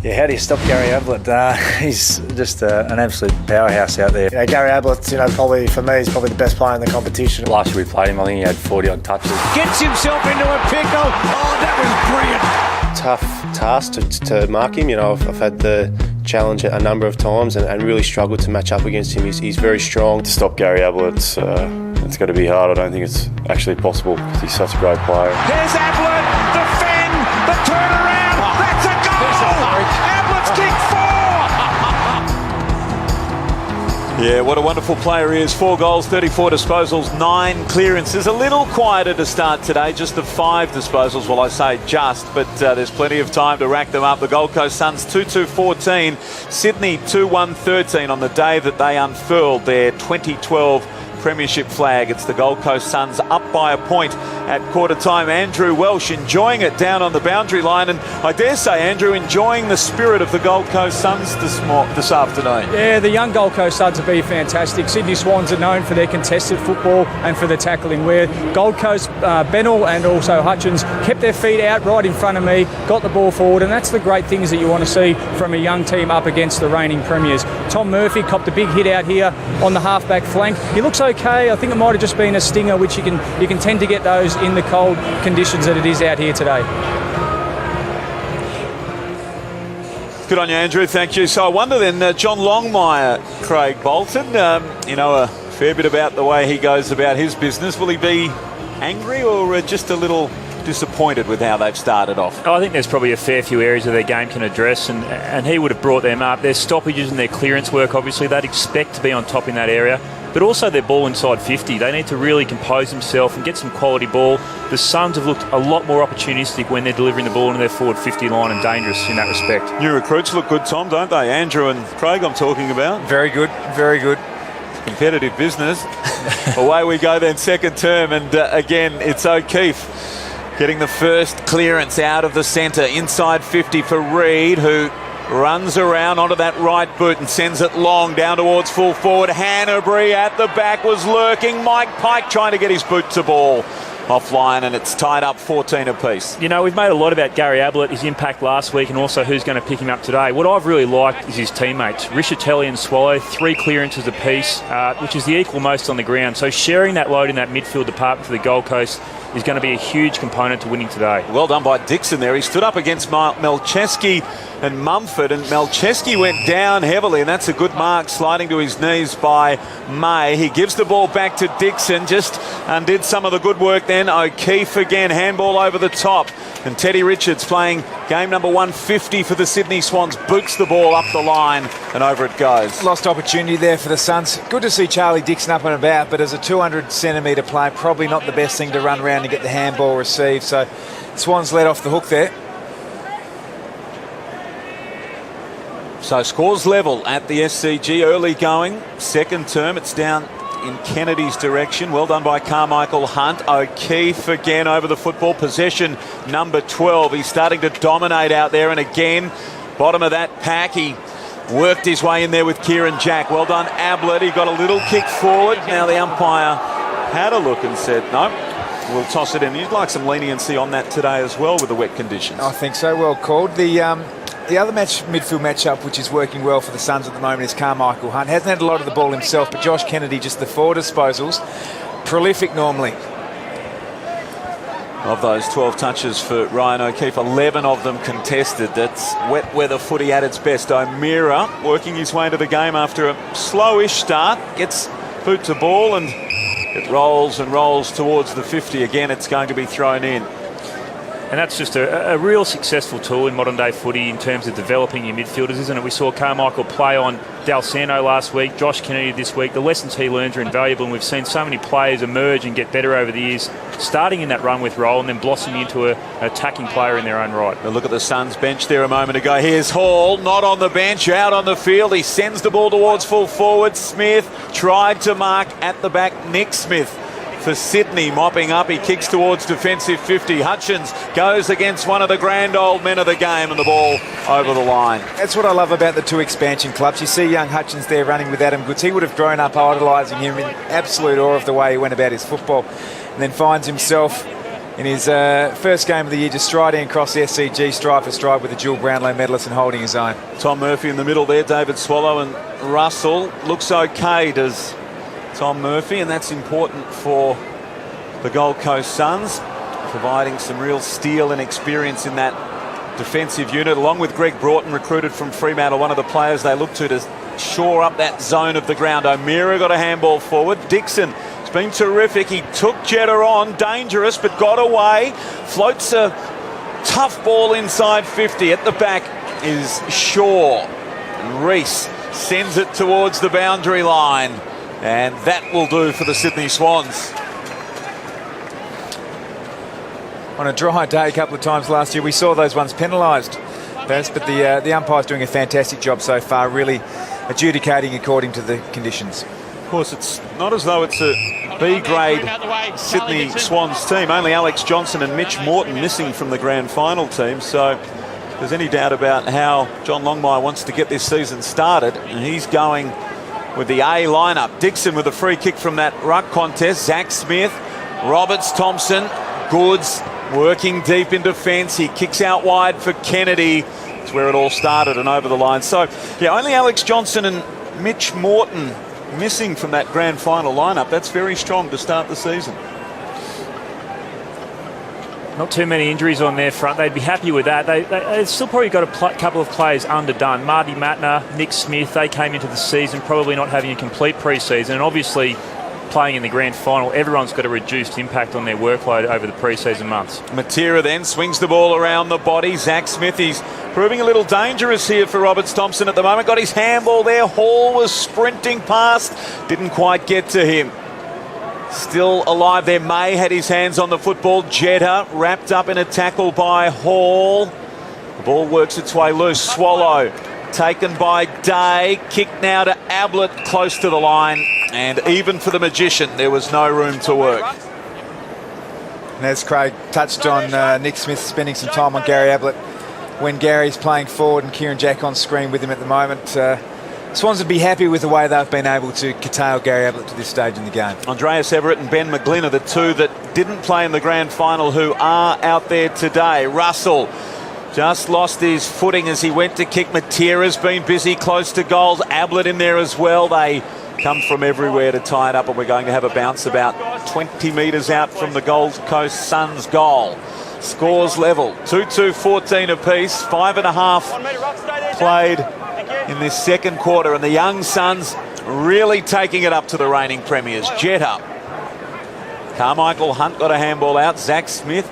Yeah, how do you stop Gary Ablett? He's just an absolute powerhouse out there. You know, Gary Ablett, probably for me, is probably the best player in the competition. Last year we played him, I think he had 40-odd touches. Gets himself into a pickle. Oh, that was brilliant. Tough task to mark him. I've had the challenge a number of times and really struggled to match up against him. He's very strong. To stop Gary Ablett, it's going to be hard. I don't think it's actually possible because he's such a great player. There's Ablett, the Fenn, the turnaround. That's a goal. Ablett's kicked 4. Yeah, what a wonderful player he is. 4 goals, 34 disposals, 9 clearances. A little quieter to start today, just the 5 disposals. Well, I say just, but there's plenty of time to rack them up. The Gold Coast Suns 2-2-14, Sydney 2-1-13 on the day that they unfurled their 2012 Premiership flag. It's the Gold Coast Suns up by a point at quarter time. Andrew Welsh enjoying it down on the boundary line, and I dare say, Andrew, enjoying the spirit of the Gold Coast Suns this afternoon. Yeah, the young Gold Coast Suns have been fantastic. Sydney Swans are known for their contested football and for the tackling, where Gold Coast, Bennell and also Hutchins kept their feet out right in front of me, got the ball forward, and that's the great things that you want to see from a young team up against the reigning premiers. Tom Murphy copped a big hit out here on the half-back flank. He looks okay. I think it might have just been a stinger, which you can tend to get those in the cold conditions that it is out here today. Good on you, Andrew. Thank you. So I wonder then, John Longmire, Craig Bolton, a fair bit about the way he goes about his business. Will he be angry or just a little disappointed with how they've started off? I think there's probably a fair few areas of their game can address, and he would have brought them up. Their stoppages and their clearance work, obviously, they'd expect to be on top in that area. But also their ball inside 50. They need to really compose themselves and get some quality ball. The Suns have looked a lot more opportunistic when they're delivering the ball into their forward 50 line and dangerous in that respect. New recruits look good, Tom, don't they? Andrew and Craig I'm talking about. Very good, very good. Competitive business. Away we go then, second term, and again it's O'Keefe getting the first clearance out of the centre. Inside 50 for Reid, who runs around onto that right boot and sends it long down towards full forward. Hanbury at the back was lurking. Mike Pike trying to get his boot to ball. Offline, and it's tied up 14 apiece. We've made a lot about Gary Ablett, his impact last week, and also who's going to pick him up today. What I've really liked is his teammates. Richatelli and Swallow, 3 clearances apiece, which is the equal most on the ground. So sharing that load in that midfield department for the Gold Coast is going to be a huge component to winning today. Well done by Dixon there. He stood up against Melcheski and Mumford, and Melcheski went down heavily, and that's a good mark, sliding to his knees by May. He gives the ball back to Dixon, just undid some of the good work then. O'Keefe again, handball over the top, and Teddy Richards playing game number 150 for the Sydney Swans, boots the ball up the line, and over it goes. Lost opportunity there for the Suns. Good to see Charlie Dixon up and about, but as a 200-centimetre play, probably not the best thing to run around and get the handball received. So Swans let off the hook there. So scores level at the SCG, early going, second term. It's down in Kennedy's direction. Well done by Carmichael Hunt. O'Keefe again over the football. Possession number 12. He's starting to dominate out there, and again, bottom of that pack. He worked his way in there with Kieran Jack. Well done, Ablett. He got a little kick forward. Now the umpire had a look and said, no, we'll toss it in. You'd like some leniency on that today as well with the wet conditions. I think so. Well called. The other midfield matchup, which is working well for the Suns at the moment, is Carmichael Hunt. Hasn't had a lot of the ball himself, but Josh Kennedy, just the 4 disposals. Prolific normally. Of those 12 touches for Ryan O'Keefe, 11 of them contested. That's wet weather footy at its best. O'Meara working his way into the game after a slowish start. Gets boot to ball, and it rolls and rolls towards the 50. Again, it's going to be thrown in. And that's just a real successful tool in modern day footy in terms of developing your midfielders, isn't it? We saw Carmichael play on Dalsano last week, Josh Kennedy this week. The lessons he learns are invaluable, and we've seen so many players emerge and get better over the years, starting in that run with role and then blossoming into an attacking player in their own right. But look at the Suns bench there a moment ago. Here's Hall, not on the bench, out on the field. He sends the ball towards full forward. Smith tried to mark at the back. Nick Smith for Sydney, mopping up. He kicks towards defensive 50. Hutchins goes against one of the grand old men of the game, and the ball over the line. That's what I love about the 2 expansion clubs. You see young Hutchins there running with Adam Goods. He would have grown up idolising him, in absolute awe of the way he went about his football, and then finds himself in his first game of the year, just striding across the SCG stride for stride with the dual Brownlow medalist and holding his own. Tom Murphy in the middle there, David Swallow and Russell. Looks okay, does Tom Murphy, and that's important for the Gold Coast Suns, providing some real steel and experience in that defensive unit, along with Greg Broughton, recruited from Fremantle, one of the players they look to shore up that zone of the ground. O'Meara got a handball forward. Dixon has been terrific. He took Jetta on, dangerous, but got away. Floats a tough ball inside 50. At the back is Shaw. And Reese sends it towards the boundary line. And that will do for the Sydney Swans. On a dry day a couple of times last year, we saw those ones penalised, but the umpire's doing a fantastic job so far, really adjudicating according to the conditions. Of course, it's not as though it's a B-grade Sydney Swans team. Only Alex Johnson and Mitch Morton missing from the grand final team, so if there's any doubt about how John Longmire wants to get this season started, and he's going with the A lineup. Dixon with a free kick from that ruck contest. Zach Smith, Roberts, Thompson, Goods working deep in defence. He kicks out wide for Kennedy. It's where it all started and over the line. So, yeah, only Alex Johnson and Mitch Morton missing from that grand final lineup. That's very strong to start the season. Not too many injuries on their front. They'd be happy with that. They've still probably got a couple of players underdone. Marty Matner, Nick Smith, they came into the season probably not having a complete pre-season, and obviously playing in the grand final, everyone's got a reduced impact on their workload over the pre-season months. Matera then swings the ball around the body. Zach Smith, he's proving a little dangerous here for Roberts Thompson at the moment. Got his handball there. Hall was sprinting past. Didn't quite get to him. Still alive there. May had his hands on the football. Jetta wrapped up in a tackle by Hall. The ball works its way loose. Swallow taken by Day. Kick now to Ablett, close to the line. And even for the Magician, there was no room to work. And as Craig touched on, Nick Smith spending some time on Gary Ablett when Gary's playing forward and Kieran Jack on screen with him at the moment. Swans would be happy with the way they've been able to curtail Gary Ablett to this stage in the game. Andreas Everett and Ben McGlynn are the two that didn't play in the grand final who are out there today. Russell just lost his footing as he went to kick. Matera's been busy close to goals. Ablett in there as well. They come from everywhere to tie it up, and we're going to have a bounce about 20 metres out from the Gold Coast Suns goal. Scores level, 2-2, 14 apiece, 5.5 played in this second quarter, and the young Suns really taking it up to the reigning premiers. Jetta. Carmichael Hunt got a handball out. Zach Smith,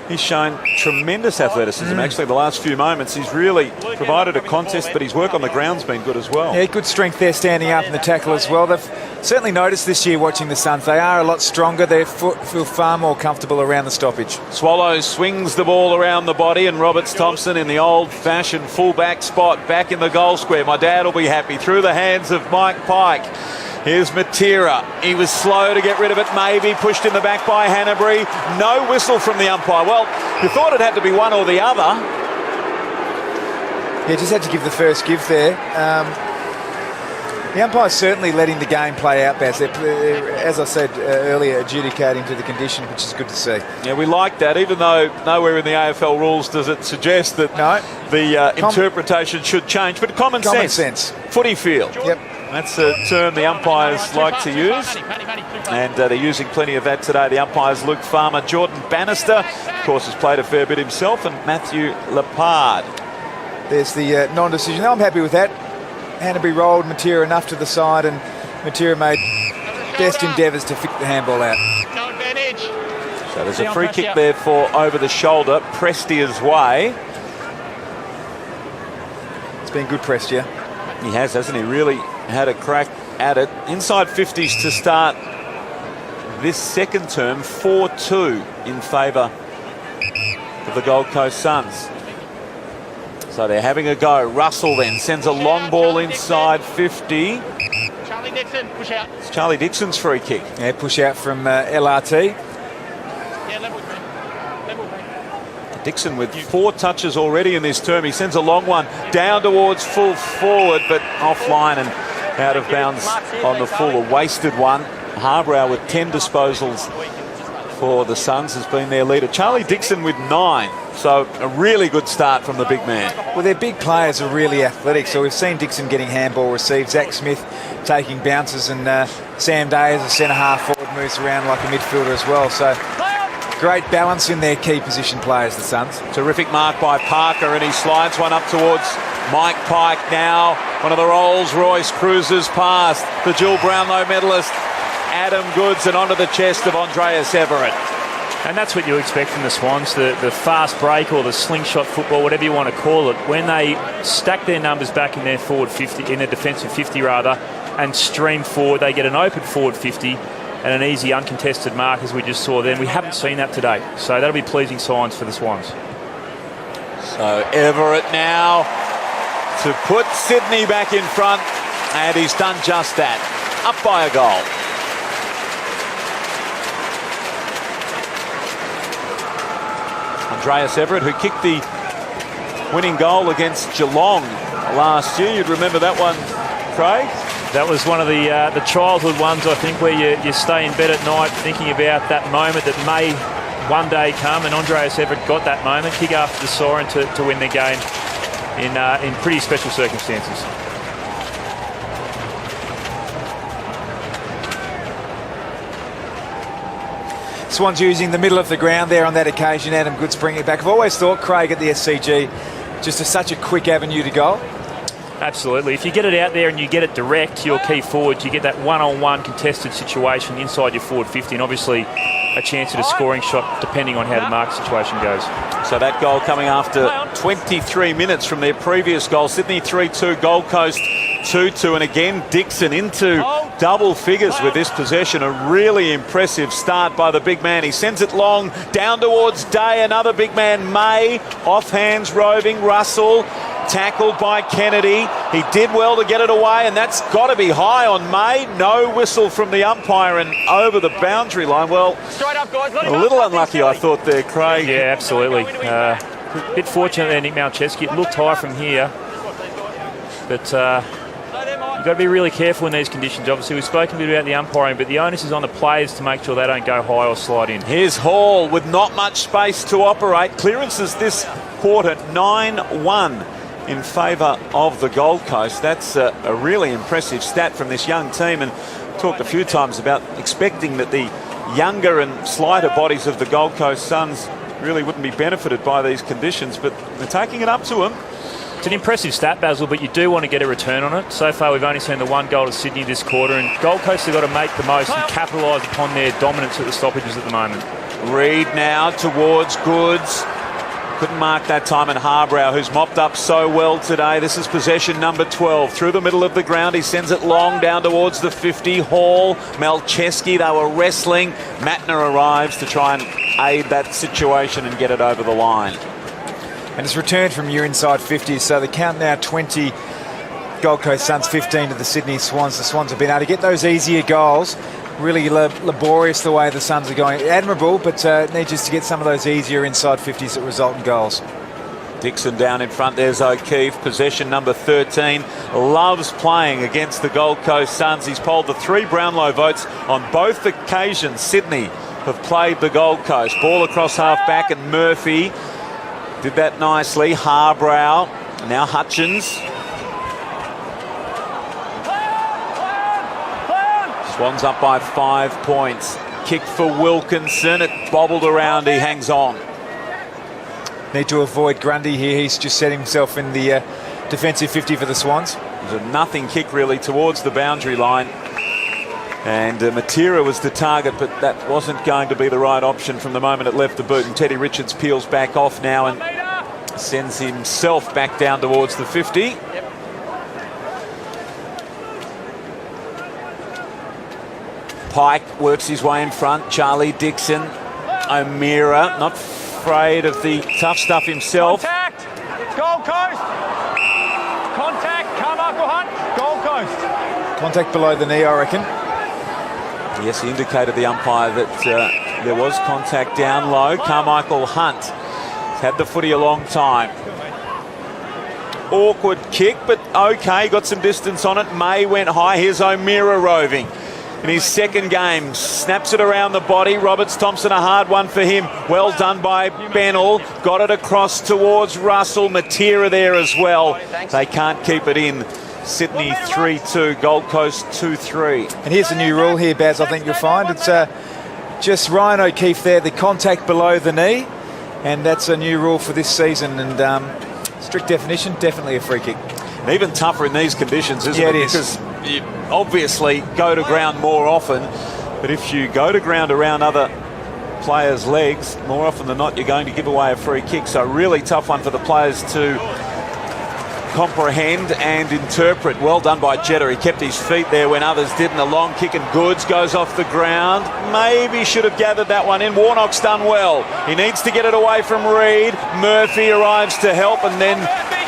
he's shown tremendous athleticism. Actually, the last few moments, he's really provided a contest, but his work on the ground's been good as well. Yeah, good strength there standing up in the tackle as well. They've certainly noticed this year watching the Suns. They are a lot stronger. They feel far more comfortable around the stoppage. Swallow swings the ball around the body, and Roberts Thompson in the old-fashioned full-back spot back in the goal square. My dad will be happy. Through the hands of Mike Pike. Here's Matera. He was slow to get rid of it, maybe pushed in the back by Hanbury. No whistle from the umpire. Well, you thought it had to be one or the other. Yeah, just had to give the first give there. The umpire's certainly letting the game play out, Baz. They're, as I said earlier, adjudicating to the condition, which is good to see. Yeah, we like that, even though nowhere in the AFL rules does it suggest that the interpretation should change. But common sense. Footy feel. Yep. That's a term the umpires like to use, and they're using plenty of that today. The umpires, Luke Farmer, Jordan Bannister, of course, has played a fair bit himself, and Matthew Lepard. There's the non-decision. I'm happy with that. Hanbury rolled Matera enough to the side, and Matera made best endeavours to flick the handball out. So there's a free kick there for over the shoulder, Prestia's way. It's been good, Prestia. He has, hasn't he? Really had a crack at it. Inside 50s to start this second term, 4-2 in favour of the Gold Coast Suns. So they're having a go. Russell then sends a long ball inside 50. Charlie Dixon, push out. It's Charlie Dixon's free kick. Yeah, push out from LRT. Yeah, level three. Dixon with 4 touches already in this term. He sends a long one down towards full forward, but offline and out of bounds on the full. A wasted one. Harbrow with 10 disposals for the Suns has been their leader. Charlie Dixon with 9. So a really good start from the big man. Well, their big players are really athletic. So we've seen Dixon getting handball received, Zach Smith taking bounces, and Sam Day as a centre-half forward moves around like a midfielder as well. So great balance in their key position players, the Suns. Terrific mark by Parker, and he slides one up towards Mike Pike now. One of the Rolls-Royce cruisers past the dual Brownlow medalist, Adam Goods, and onto the chest of Andreas Everett. And that's what you expect from the Swans, the fast break or the slingshot football, whatever you want to call it. When they stack their numbers back in their forward 50, in their defensive 50 rather, and stream forward, they get an open forward 50 and an easy uncontested mark, as we just saw then. We haven't seen that today, so that'll be pleasing signs for the Swans. So Everett now to put Sydney back in front, and he's done just that. Up by a goal. Andreas Everett, who kicked the winning goal against Geelong last year. You'd remember that one, Craig? That was one of the childhood ones, I think, where you stay in bed at night thinking about that moment that may one day come, and Andreas Everett got that moment, kick after the siren to win the game in pretty special circumstances. Swans using the middle of the ground there on that occasion. Adam Goods bringing it back. I've always thought Craig at the SCG just such a quick avenue to goal. Absolutely. If you get it out there and you get it direct to your key forwards, you get that one-on-one contested situation inside your forward 50, and obviously a chance at a scoring shot depending on how the mark situation goes. So that goal coming after 23 minutes from their previous goal. Sydney 3-2, Gold Coast 2-2, and again Dixon into double figures with this possession. A really impressive start by the big man. He sends it long down towards Day. Another big man, May, off hands roving. Russell tackled by Kennedy. He did well to get it away, and that's got to be high on May. No whistle from the umpire, and over the boundary line. Well, a little unlucky, I thought there, Craig. Yeah, absolutely. Bit fortunate there, Nick Malcheski. It looked high from here, but you've got to be really careful in these conditions. Obviously, we've spoken a bit about the umpiring, but the onus is on the players to make sure they don't go high or slide in. Here's Hall with not much space to operate. Clearances this quarter 9-1 in favour of the Gold Coast. That's a really impressive stat from this young team, and talked a few times about expecting that the younger and slighter bodies of the Gold Coast Suns really wouldn't be benefited by these conditions, but they're taking it up to them. It's an impressive stat, Basil, but you do want to get a return on it. So far, we've only seen the one goal to Sydney this quarter, and Gold Coast have got to make the most and capitalise upon their dominance at the stoppages at the moment. Reid now towards Goods. Couldn't mark that time, and Harbrow, who's mopped up so well today. This is possession number 12. Through the middle of the ground, he sends it long down towards the 50. Hall, Malcheski, they were wrestling. Mattner arrives to try and aid that situation and get it over the line. And it's returned from your inside 50, so the count now 20 Gold Coast Suns, 15 to the Sydney Swans. The Swans have been able to get those easier goals. Really laborious the way the Suns are going. Admirable, but need just to get some of those easier inside 50s that result in goals. Dixon down in front. There's O'Keefe, possession number 13. Loves playing against the Gold Coast Suns. He's polled the 3 Brownlow votes on both occasions. Sydney have played the Gold Coast. Ball across half back, and Murphy did that nicely. Harbrow, now Hutchins. Swans up by 5 points. Kick for Wilkinson. It bobbled around. He hangs on. Need to avoid Grundy here. He's just set himself in the defensive 50 for the Swans. It was a nothing kick really towards the boundary line. And Matera was the target, but that wasn't going to be the right option from the moment it left the boot. And Teddy Richards peels back off now and sends himself back down towards the 50. Pike works his way in front. Charlie Dixon. O'Meara, not afraid of the tough stuff himself. Contact! Gold Coast! Contact! Carmichael Hunt! Gold Coast! Contact below the knee, I reckon. Yes, he indicated, the umpire, that there was contact down low. Carmichael Hunt has had the footy a long time. Awkward kick, but okay, got some distance on it. May went high. Here's O'Meara roving. in his second game. Snaps it around the body. Roberts Thompson, a hard one for him. Well done by Bennell. Got it across towards Russell. Matera there as well. They can't keep it in. Sydney 3-2, Gold Coast 2-3. And here's a new rule here, Baz, I think you'll find. It's just Ryan O'Keefe there, the contact below the knee. And that's a new rule for this season. And strict definition, definitely a free kick. And even tougher in these conditions, isn't it? It is. Because you obviously go to ground more often. But if you go to ground around other players' legs, more often than not, you're going to give away a free kick. So really tough one for the players to comprehend and interpret. Well done by Jetta. He kept his feet there when others didn't. A long kick and Goods goes off the ground. Maybe should have gathered that one in. Warnock's done well. He needs to get it away from Reid. Murphy arrives to help, and then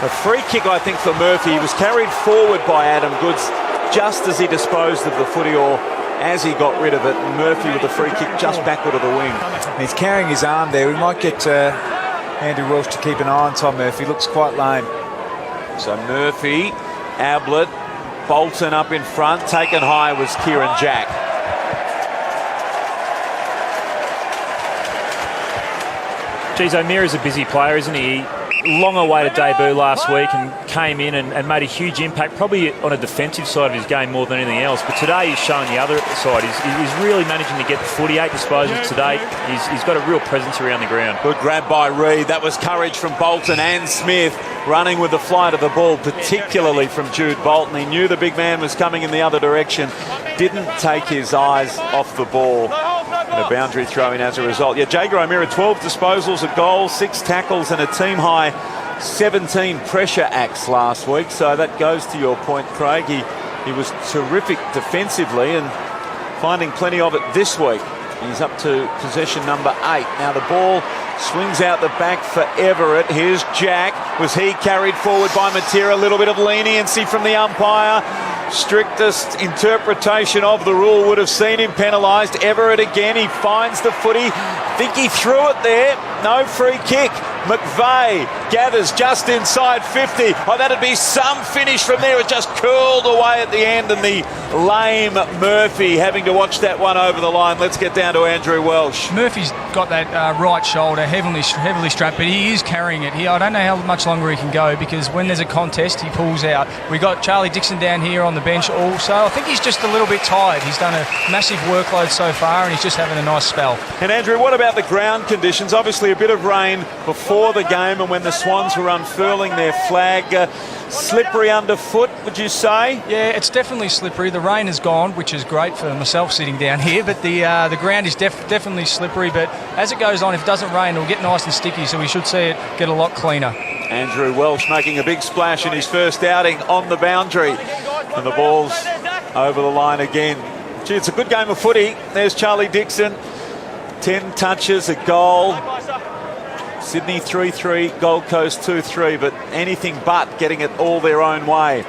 a free kick, I think, for Murphy. He was carried forward by Adam Goods just as he disposed of the footy, or as he got rid of it. Murphy with the free kick just backward of the wing. He's carrying his arm there. We might get Andrew Welsh to keep an eye on Tom Murphy. Looks quite lame. So Murphy, Ablett, Bolton up in front. Taken high was Kieran Jack. Geez, O'Meara's a busy player, isn't he? Long awaited debut last week and came in and made a huge impact, probably on a defensive side of his game more than anything else. But today he's showing the other side. He's really managing to get the 48 disposals today. He's got a real presence around the ground. Good grab by Reid. That was courage from Bolton and Smith, running with the flight of the ball, particularly from Jude Bolton. He knew the big man was coming in the other direction. Didn't take his eyes off the ball. And a boundary throw in as a result. Yeah, Jager O'Meara, 12 disposals, a goal, 6 tackles and a team high 17 pressure acts last week. So that goes to your point, Craig. He was terrific defensively and finding plenty of it this week. He's up to possession number 8. Now the ball swings out the back for Everett. Here's Jack. Was he carried forward by Matera? A little bit of leniency from the umpire. Strictest interpretation of the rule would have seen him penalised. Everett again, he finds the footy. Think he threw it there. No free kick. McVeigh gathers just inside 50. Oh, that'd be some finish from there. It just curled away at the end, and the lame Murphy having to watch that one over the line. Let's get down to Andrew Welsh. Murphy's got that right shoulder heavily strapped, but he is carrying it here. I don't know how much longer he can go, because when there's a contest, he pulls out. We got Charlie Dixon down here on the bench also. I think he's just a little bit tired. He's done a massive workload so far, and he's just having a nice spell. And Andrew, what about the ground conditions? Obviously a bit of rain before the game, and when the Swans were unfurling their flag, slippery underfoot, would you say? Yeah, it's definitely slippery. The rain has gone, which is great for myself sitting down here, but the ground is definitely slippery. But as it goes on, if it doesn't rain, it'll get nice and sticky, so we should see it get a lot cleaner. Andrew Welsh making a big splash in his first outing on the boundary, and the ball's over the line again. Gee, it's a good game of footy. There's Charlie Dixon, 10 touches, a goal. Sydney 3-3, Gold Coast 2-3, but anything but getting it all their own way.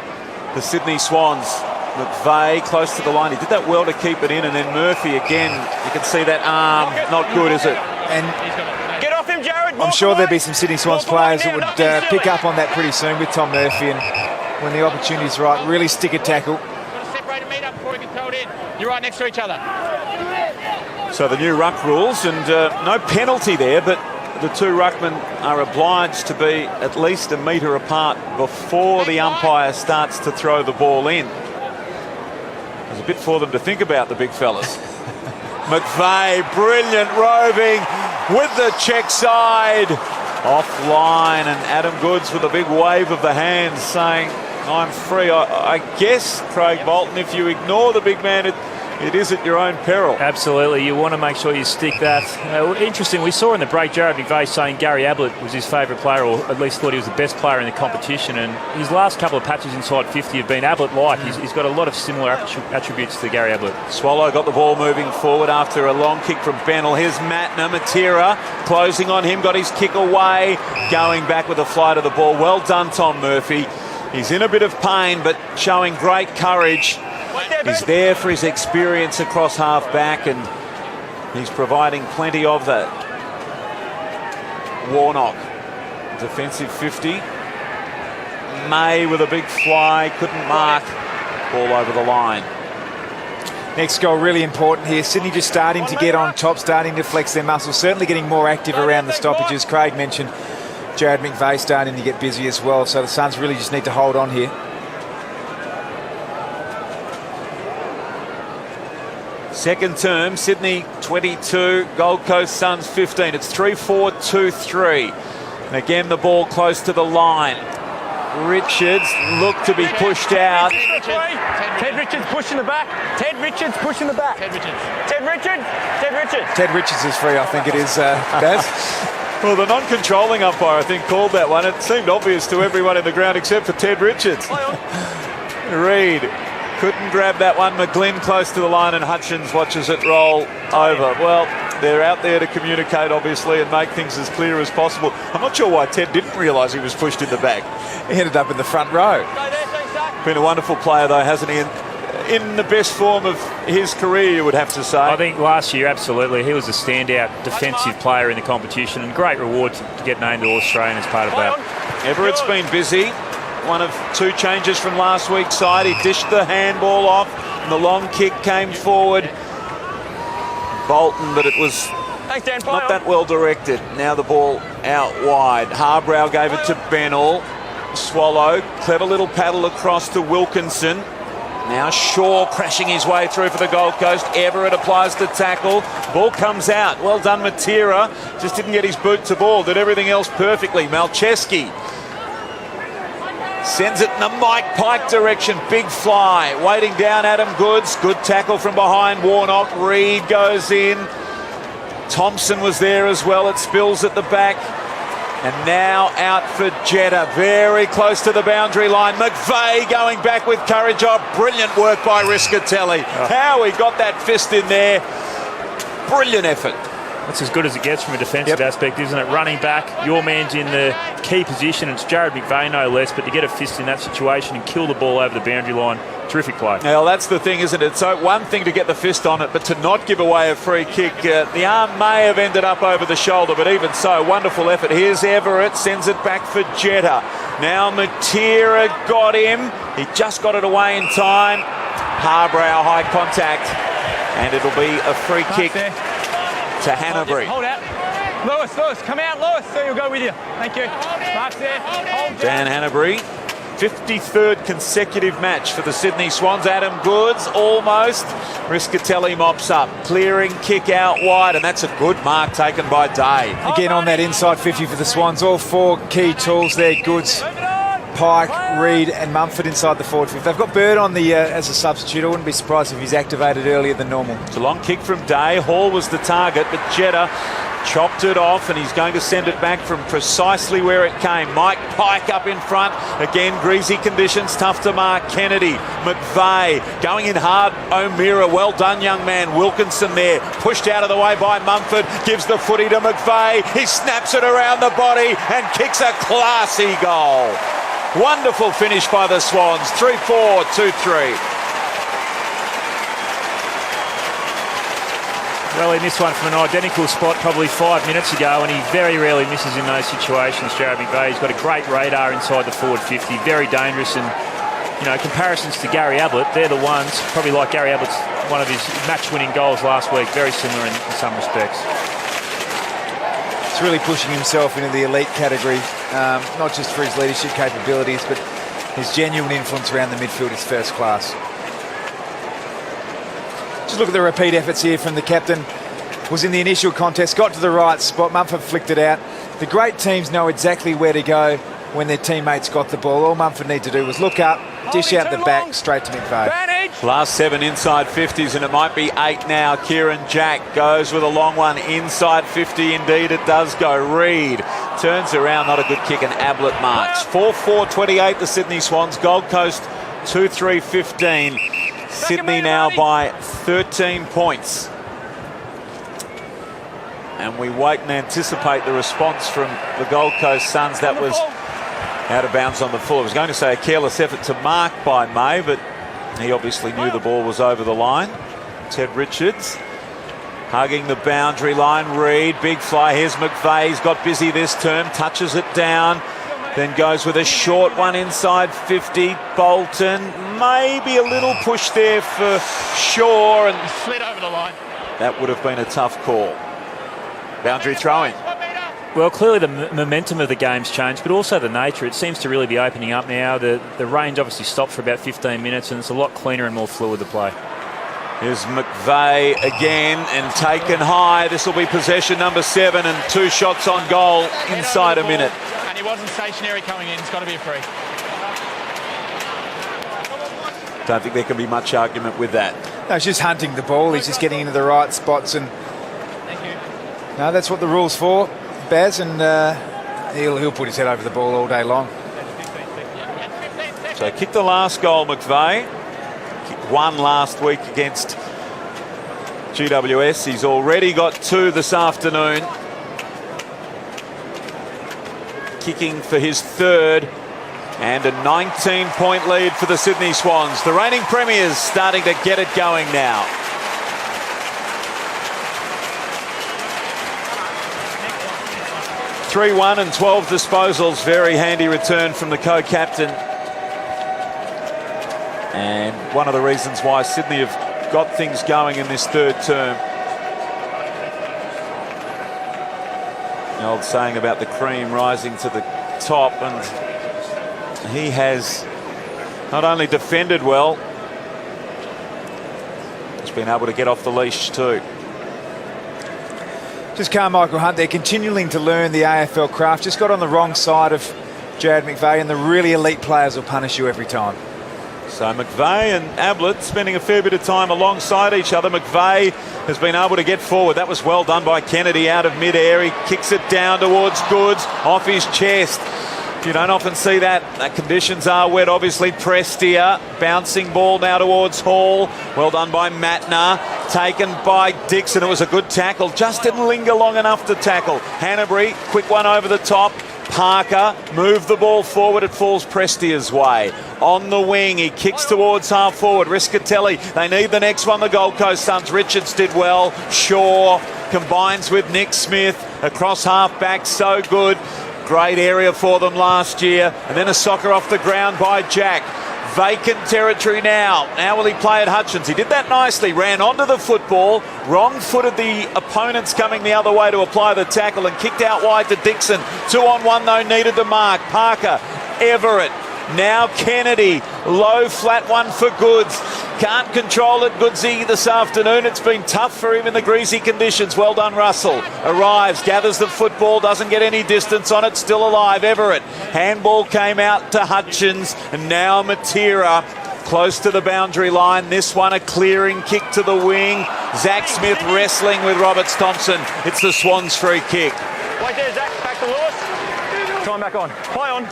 The Sydney Swans. McVeigh close to the line. He did that well to keep it in, and then Murphy again. You can see that arm, not good, is it? And Get off him, Jared. I'm sure there'll be some Sydney Swans players that would pick up on that pretty soon with Tom Murphy, and when the opportunity's right, really stick a tackle. Separate and meet up before we get towed in. You're right next to each other. So the new ruck rules, and no penalty there, but the two ruckmen are obliged to be at least a metre apart before the umpire starts to throw the ball in. There's a bit for them to think about, the big fellas. McVeigh, brilliant roving with the check side. Offline, and Adam Goods with a big wave of the hands saying, I'm free. I guess, Craig Bolton, if you ignore the big man, it is at your own peril. Absolutely, you want to make sure you stick that. Interesting, we saw in the break Jared McVeigh saying Gary Ablett was his favourite player, or at least thought he was the best player in the competition, and his last couple of patches inside 50 have been Ablett-like. He's got a lot of similar attributes to Gary Ablett. Swallow got the ball moving forward after a long kick from Bennell. Here's Matner, Matera closing on him, got his kick away, going back with the flight of the ball. Well done, Tom Murphy. He's in a bit of pain, but showing great courage. He's there for his experience across half-back, and he's providing plenty of that. Warnock, defensive 50. May with a big fly, couldn't mark. Ball over the line. Next goal really important here. Sydney just starting to get on top, starting to flex their muscles, certainly getting more active around the stoppages. Craig mentioned Jared McVeigh starting to get busy as well, so the Suns really just need to hold on here. Second term, Sydney 22, Gold Coast Suns 15. It's 3-4-2-3. And again, the ball close to the line. Richards looked to be pushed out. Ted Richards pushing the back. Ted Richards pushing the back. Ted Richards. Ted Richards. Ted Richards. Ted Richards is free, I think it is, Daz. Well, the non-controlling umpire, I think, called that one. It seemed obvious to everyone in the ground except for Ted Richards. Reid couldn't grab that one. McGlynn close to the line, and Hutchins watches it roll over. Well, they're out there to communicate, obviously, and make things as clear as possible. I'm not sure why Ted didn't realise he was pushed in the back. He ended up in the front row. Been a wonderful player, though, hasn't he? In the best form of his career, you would have to say. I think last year, absolutely, he was a standout defensive player in the competition, and great reward to get named All-Australian as part of that. Everett's been busy. One of two changes from last week's side. He dished the handball off, and the long kick came forward. Bolton, but it was not that well directed. Now the ball out wide. Harbrow gave it to Bennell. Swallow, clever little paddle across to Wilkinson. Now Shaw crashing his way through for the Gold Coast. Everett applies the tackle. Ball comes out. Well done, Matera. Just didn't get his boot to ball. Did everything else perfectly. Malcheski sends it in the Mike Pike direction. Big fly. Waiting down Adam Goods. Good tackle from behind Warnock. Reid goes in. Thompson was there as well. It spills at the back. And now out for Jetta. Very close to the boundary line. McVeigh going back with courage. Oh, brilliant work by Riscatelli. How he got that fist in there. Brilliant effort. That's as good as it gets from a defensive aspect, isn't it? Running back, your man's in the key position. It's Jared McVeigh, no less, but to get a fist in that situation and kill the ball over the boundary line, terrific play. Well, that's the thing, isn't it? So one thing to get the fist on it, but to not give away a free kick. The arm may have ended up over the shoulder, but even so, wonderful effort. Here's Everett, sends it back for Jetta. Now Matera got him. He just got it away in time. Harbrow, high contact, and it'll be a free kick to Hanbury. Hold out. Lewis, come out, Lewis. So he'll go with you. Thank you. Mark's there. Dan Hanbury, 53rd consecutive match for the Sydney Swans. Adam Goods, almost. Riscatelli mops up. Clearing kick out wide, and that's a good mark taken by Day. Again on that inside 50 for the Swans. All four key tools there. Goods, Pike, Reid and Mumford inside the forward fifth. They've got Bird on the as a substitute. I wouldn't be surprised if he's activated earlier than normal. It's a long kick from Day. Hall was the target, but Jetta chopped it off, and he's going to send it back from precisely where it came. Mike Pike up in front. Again, greasy conditions, tough to mark. Kennedy, McVeigh, going in hard. O'Meara, well done, young man. Wilkinson there, pushed out of the way by Mumford. Gives the footy to McVeigh. He snaps it around the body and kicks a classy goal. Wonderful finish by the Swans. 3-4-2-3. Well, he missed one from an identical spot probably 5 minutes ago, and he very rarely misses in those situations, Jared McVeigh. He's got a great radar inside the forward 50, very dangerous, and, you know, comparisons to Gary Ablett, they're the ones, probably like Gary Ablett's one of his match-winning goals last week, very similar in some respects. He's really pushing himself into the elite category, not just for his leadership capabilities, but his genuine influence around the midfield is first class. Just look at the repeat efforts here from the captain. Was in the initial contest, got to the right spot, Mumford flicked it out. The great teams know exactly where to go when their teammates got the ball. All Mumford need to do was look up, dish out the back, straight to McVeigh. Last 7 inside 50s, and it might be 8 now. Kieran Jack goes with a long one inside 50. Indeed, it does go. Reid turns around, not a good kick, and Ablett marks. 4-4-28, the Sydney Swans. Gold Coast 2-3-15. Sydney now by 13 points. And we wait and anticipate the response from the Gold Coast Suns. That was out of bounds on the full. I was going to say a careless effort to mark by May, but he obviously knew the ball was over the line. Ted Richards hugging the boundary line. Reid, big fly. Here's McVeigh. He's got busy this term. Touches it down. then goes with a short one inside 50. Bolton, maybe a little push there for Shaw, and Slid over the line. that would have been a tough call. Boundary throw-in. Well, clearly the momentum of the game's changed, but also the nature. It seems to really be opening up now. The range obviously stopped for about 15 minutes, and it's a lot cleaner and more fluid to play. Here's McVeigh again and taken high. This will be possession number 7 and 2 shots on goal inside a minute. And he wasn't stationary coming in. It's got to be a free. Don't think there can be much argument with that. No, he's just hunting the ball. He's just getting into the right spots, and no, that's what the rule's for, Baz, and he'll put his head over the ball all day long. So kicked the last goal, McVeigh. Kicked one last week against GWS. He's already got 2 this afternoon. Kicking for his 3rd. And a 19-point lead for the Sydney Swans. The reigning premiers starting to get it going now. (3-1) and 12 disposals. Very handy return from the co-captain. And one of the reasons why Sydney have got things going in this 3rd term. The old saying about the cream rising to the top, and he has not only defended well, he's been able to get off the leash too. Just Carmichael Hunt, they're continuing to learn the AFL craft. Just got on the wrong side of Jared McVeigh, and the really elite players will punish you every time. So McVeigh and Ablett spending a fair bit of time alongside each other. McVeigh has been able to get forward. That was well done by Kennedy out of mid-air. He kicks it down towards Goods, off his chest. You don't often see that. The conditions are wet, obviously. Prestia, bouncing ball now towards Hall. Well done by Matner. Taken by Dixon. It was a good tackle. Just didn't linger long enough to tackle. Hanbury, quick one over the top. Parker, move the ball forward. It falls Prestia's way. On the wing, he kicks towards half forward. Riscatelli, they need the next one. The Gold Coast Suns. Richards did well. Shaw combines with Nick Smith. Across half back, so good. Great area for them last year. And then a soccer off the ground by Jack. Vacant territory now. Now will he play at Hutchins? He did that nicely. Ran onto the football. Wrong-footed the opponents coming the other way to apply the tackle and kicked out wide to Dixon. 2-on-1 though needed to mark. Parker, Everett. Now Kennedy. Low flat one for Goods. Can't control it, Goodsy, this afternoon. It's been tough for him in the greasy conditions. Well done, Russell. Arrives, gathers the football, doesn't get any distance on it. Still alive, Everett. Handball came out to Hutchins. And now Matera close to the boundary line. This one a clearing kick to the wing. Zach Smith wrestling with Roberts Thompson. It's the Swans free kick. Wait there, Zach. Back to Lewis. Time back on. Play on.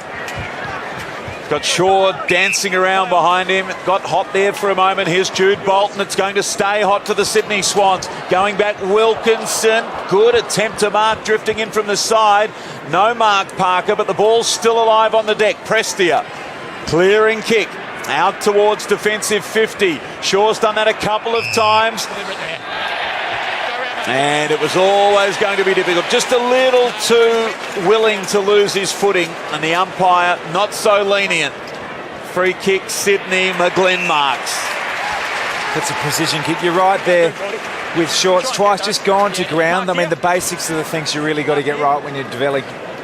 Got Shaw dancing around behind him. Got hot there for a moment. Here's Jude Bolton. It's going to stay hot for the Sydney Swans. Going back, Wilkinson. Good attempt to mark, drifting in from the side. No mark, Parker, but the ball's still alive on the deck. Prestia. Clearing kick. Out towards defensive 50. Shaw's done that a couple of times. And it was always going to be difficult. Just a little too willing to lose his footing. And the umpire not so lenient. Free kick, Sydney. McGlynn marks. That's a precision kick. You're right there with Shorts. Twice just gone to ground. I mean, the basics are the things you really got to get right when you're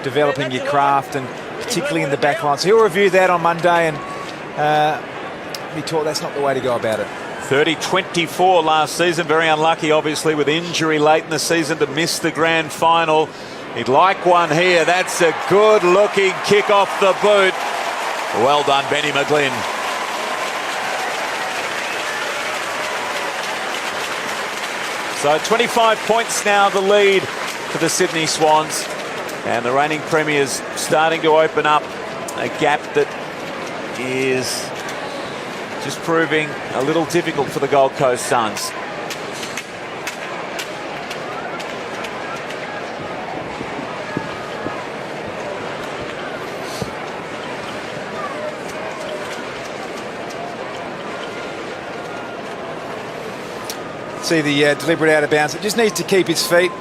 developing your craft, and particularly in the back line. So he'll review that on Monday, and be taught that's not the way to go about it. 30-24 last season. Very unlucky, obviously, with injury late in the season to miss the grand final. He'd like one here. That's a good-looking kick off the boot. Well done, Benny McGlynn. So 25 points now, the lead for the Sydney Swans. And the reigning premiers starting to open up a gap that is just proving a little difficult for the Gold Coast Suns. See the deliberate out of bounds. It just needs to keep his feet,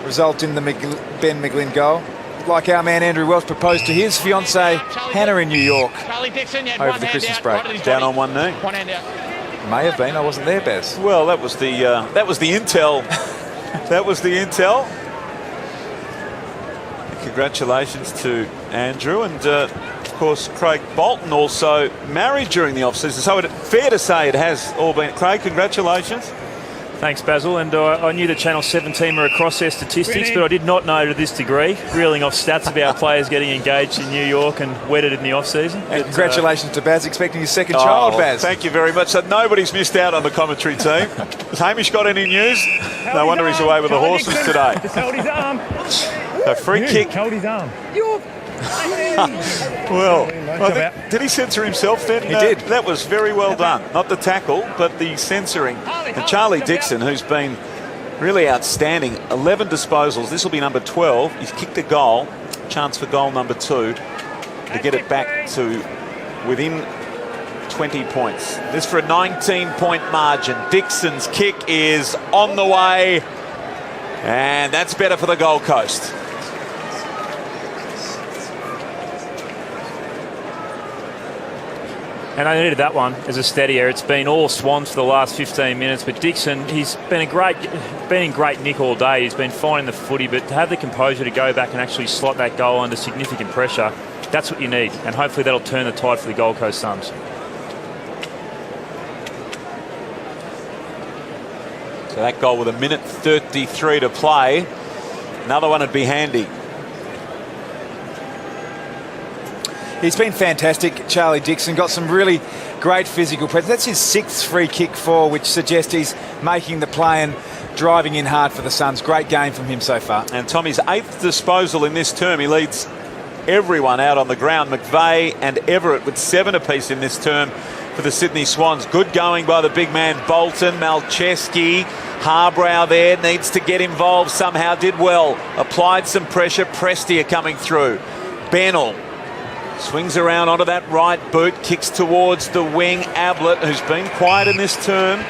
result in the Ben McGlynn goal. like our man Andrew Welch proposed to his fiancée Hannah in New York over the Christmas break. Down on one knee. May have been. I wasn't there, Baz. Well, that was the intel. That was the intel. Congratulations to Andrew, and of course Craig Bolton also married during the off-season. So fair to say it has all been. Craig, congratulations. Thanks, Basil. And I knew the Channel 7 team were across their statistics, but I did not know to this degree, reeling off stats about players getting engaged in New York and wedded in the off-season. And congratulations to Baz, expecting his second child, Baz. Thank you very much. So nobody's missed out on the commentary team. Has Hamish got any news? No wonder he's away with the horses today. Just hold his arm. A free kick. Hold his arm. Well, did he censor himself then? He did. That was very well done. Not the tackle, but the censoring. And Charlie Dixon, who's been really outstanding, 11 disposals. This will be number 12. He's kicked a goal. Chance for goal number 2 to get it back to within 20 points. This for a 19-point margin. Dixon's kick is on the way, and that's better for the Gold Coast. And I needed that one as a steadier. It's been all Swans for the last 15 minutes, but Dixon, he's been in great nick all day. He's been fine in the footy, but to have the composure to go back and actually slot that goal under significant pressure, that's what you need. And hopefully that'll turn the tide for the Gold Coast Suns. So that goal with 1:33 to play. Another one would be handy. He's been fantastic, Charlie Dixon. Got some really great physical presence. That's his 6th free kick for, which suggests he's making the play and driving in hard for the Suns. Great game from him so far. And Tommy's 8th disposal in this term. He leads everyone out on the ground. McVeigh and Everett with 7 apiece in this term for the Sydney Swans. Good going by the big man Bolton. Malcheski, Harbrow there, needs to get involved somehow. Did well. Applied some pressure. Prestia coming through. Bennell swings around onto that right boot, kicks towards the wing. Ablett, who's been quiet in this term.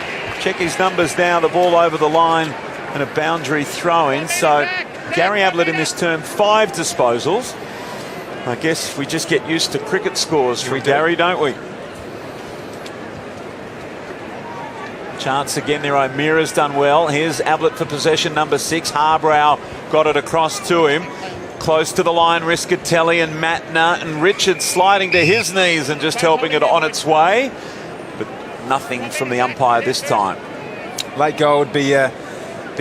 Check his numbers now. The ball over the line and a boundary throw-in. So Gary Ablett in this term, 5 disposals. I guess we just get used to cricket scores from Gary, don't we? Chance again there. O'Meara's done well. Here's Ablett for possession, number 6. Harbrow got it across to him. Close to the line, Riscatelli and Matner, and Richards sliding to his knees and just helping it on its way. But nothing from the umpire this time. Late goal would be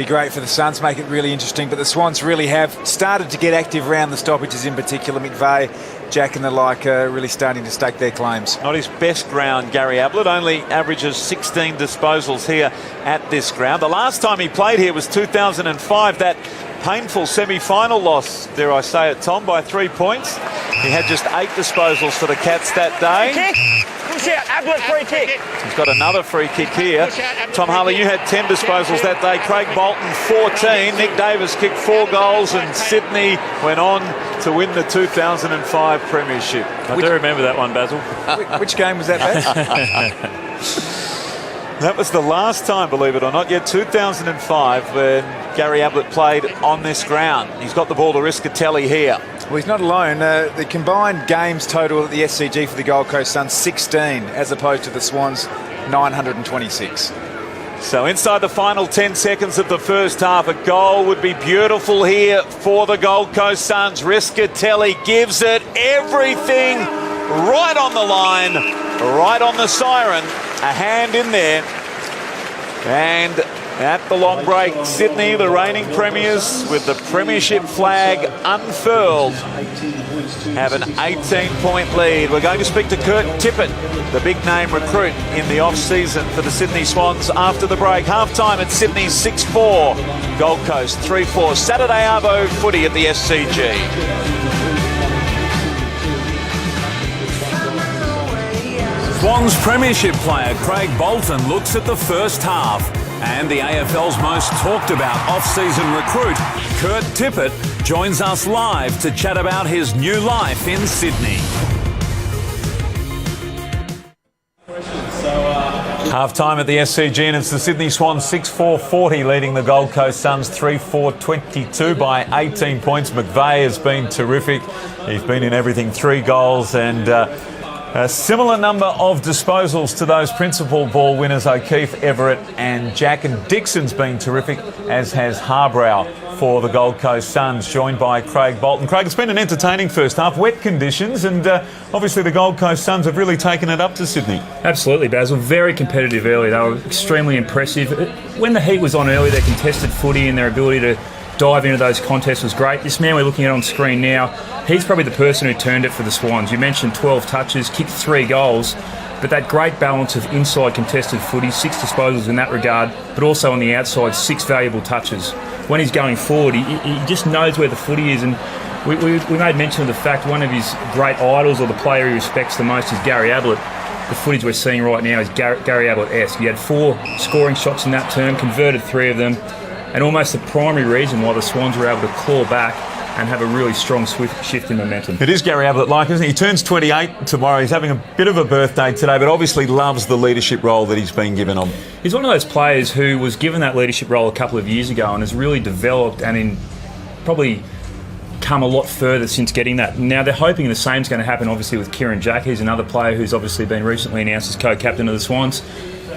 great for the Suns, make it really interesting. But the Swans really have started to get active around the stoppages in particular. McVeigh, Jack and the like are really starting to stake their claims. Not his best ground, Gary Ablett. Only averages 16 disposals here at this ground. The last time he played here was 2005. That painful semi-final loss, dare I say it, Tom, by 3 points. He had just 8 disposals for the Cats that day. Push out, Ablett, free kick. He's got another free kick here. Tom Harley, you had 10 disposals that day. Craig Bolton, 14. Nick Davis kicked 4 goals, and Sydney went on to win the 2005 Premiership. I do remember that one, Basil. Which game was that, Baz? That was the last time, believe it or not, yet 2005, when Gary Ablett played on this ground. He's got the ball to Riscatelli here. Well, he's not alone. The combined games total at the SCG for the Gold Coast Suns, 16, as opposed to the Swans, 926. So inside the final 10 seconds of the first half, a goal would be beautiful here for the Gold Coast Suns. Riscatelli gives it everything, right on the line, right on the siren. A hand in there. And at the long break, Sydney, the reigning premiers, with the premiership flag unfurled, have an 18-point lead. We're going to speak to Kurt Tippett, the big-name recruit in the off-season for the Sydney Swans after the break. Half-time at Sydney's 6-4, Gold Coast 3-4. Saturday Arvo footy at the SCG. Swans Premiership player Craig Bolton looks at the first half, and the AFL's most talked about off-season recruit Kurt Tippett joins us live to chat about his new life in Sydney. So Half time at the SCG, and it's the Sydney Swans 6-4-40 leading the Gold Coast Suns 3-4-22 by 18 points. McVeigh has been terrific. He's been in everything, 3 goals and a similar number of disposals to those principal ball winners, O'Keefe, Everett and Jack. And Dixon's been terrific, as has Harbrow for the Gold Coast Suns, joined by Craig Bolton. Craig, it's been an entertaining first half, wet conditions, and obviously the Gold Coast Suns have really taken it up to Sydney. Absolutely, Basil. Very competitive early. They were extremely impressive. When the heat was on early, their contested footy and their ability to dive into those contests was great. This man we're looking at on screen now, he's probably the person who turned it for the Swans. You mentioned 12 touches, kicked 3 goals, but that great balance of inside contested footy, 6 disposals in that regard, but also on the outside, 6 valuable touches. When he's going forward, he just knows where the footy is, and we made mention of the fact one of his great idols, or the player he respects the most, is Gary Ablett. The footage we're seeing right now is Gary Ablett-esque. He had 4 scoring shots in that term, converted 3 of them, and almost the primary reason why the Swans were able to claw back and have a really strong swift shift in momentum. It is Gary Ablett-like, isn't he? He turns 28 tomorrow. He's having a bit of a birthday today, but obviously loves the leadership role that he's been given on. He's one of those players who was given that leadership role a couple of years ago and has really developed and probably come a lot further since getting that. Now they're hoping the same's going to happen obviously with Kieran Jack. He's another player who's obviously been recently announced as co-captain of the Swans.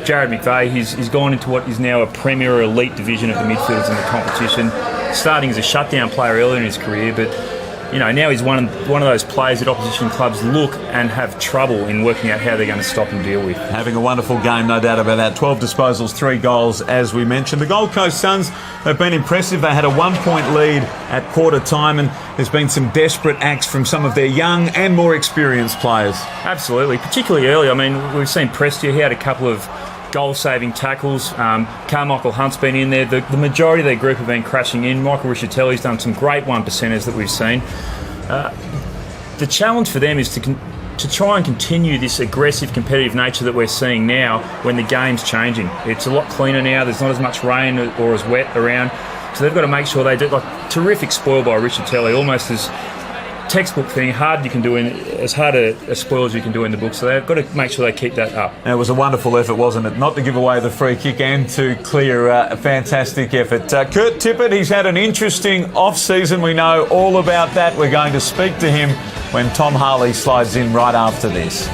Jared McVeigh, he's gone into what is now a premier or elite division of the midfielders in the competition, starting as a shutdown player earlier in his career, but now he's one of those players that opposition clubs look and have trouble in working out how they're going to stop and deal with. Having a wonderful game, no doubt about that. 12 disposals, 3 goals, as we mentioned. The Gold Coast Suns have been impressive. They had a 1-point lead at quarter time, and there's been some desperate acts from some of their young and more experienced players. Absolutely, particularly early. I mean, we've seen Prestia, he had a couple of goal-saving tackles. Carmichael Hunt's been in there. The majority of their group have been crashing in. Michael Riccitelli's done some great 1%ers that we've seen. The challenge for them is to try and continue this aggressive, competitive nature that we're seeing now when the game's changing. It's a lot cleaner now. There's not as much rain or as wet around. So they've got to make sure they do, like, terrific spoil by Riccitelli, almost as textbook thing, as hard a spoil as you can do in the book, so they've got to make sure they keep that up. And it was a wonderful effort, wasn't it? Not to give away the free kick and to clear a fantastic effort. Kurt Tippett, he's had an interesting off-season. We know all about that. We're going to speak to him when Tom Harley slides in right after this.